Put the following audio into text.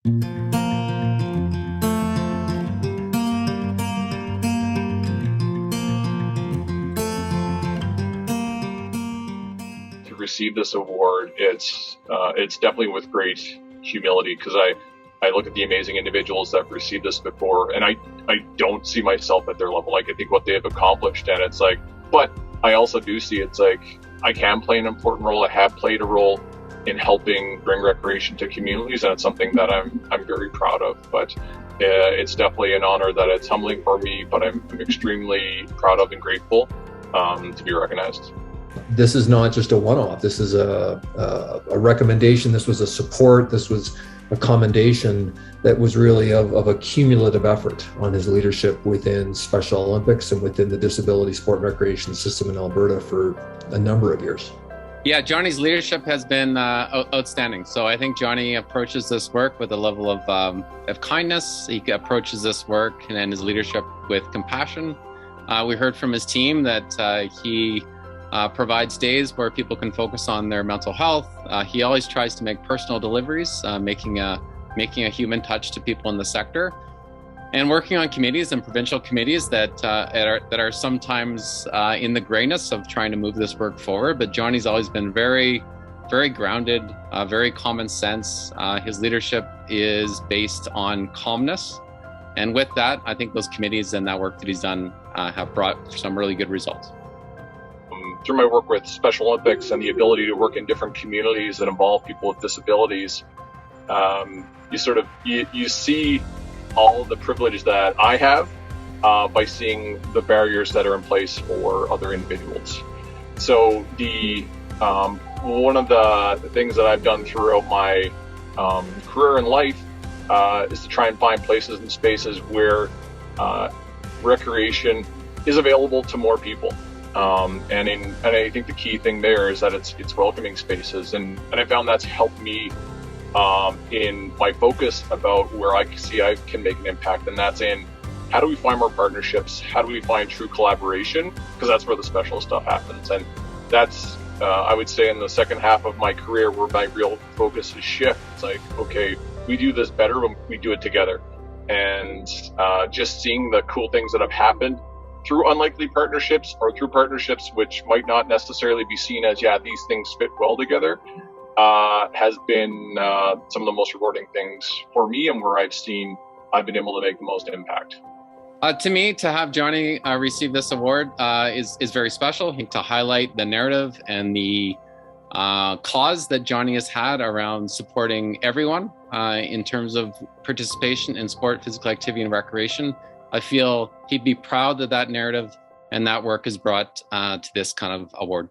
To receive this award, it's definitely with great humility, because I look at the amazing individuals that have received this before, and I don't see myself at their level. Like, I think what they have accomplished, and it's like, but I also do see it's like I can play an important role. I have played a role in helping bring recreation to communities, and it's something that I'm very proud of. But it's definitely an honor that it's humbling for me, but I'm extremely proud of and grateful to be recognized. This is not just a one-off. This is a recommendation. This was a support. This was a commendation that was really of a cumulative effort on his leadership within Special Olympics and within the disability sport and recreation system in Alberta for a number of years. Yeah, Johnny's leadership has been outstanding. So I think Johnny approaches this work with a level of kindness. He approaches this work and his leadership with compassion. We heard from his team that he provides days where people can focus on their mental health. He always tries to make personal deliveries, making a human touch to people in the sector, and working on committees and provincial committees that are sometimes in the grayness of trying to move this work forward. But Johnny's always been very, very grounded, very common sense. His leadership is based on calmness. And with that, I think those committees and that work that he's done have brought some really good results. Through my work with Special Olympics and the ability to work in different communities that involve people with disabilities, you see all of the privilege that I have by seeing the barriers that are in place for other individuals. So one of the things that I've done throughout my career in life is to try and find places and spaces where recreation is available to more people. And I think the key thing there is that it's welcoming spaces, and I found that's helped me in my focus about where I see I can make an impact, and that's in how do we find more partnerships, how do we find true collaboration, because that's where the special stuff happens. And that's I would say in the second half of my career where my real focus is shift. It's like, okay, we do this better when we do it together, and just seeing the cool things that have happened through unlikely partnerships or through partnerships which might not necessarily be seen as, these things fit well together, has been some of the most rewarding things for me, and where I've been able to make the most impact. To me, to have Johnny receive this award is very special. To highlight the narrative and the cause that Johnny has had around supporting everyone in terms of participation in sport, physical activity, and recreation. I feel he'd be proud that that narrative and that work is brought to this kind of award.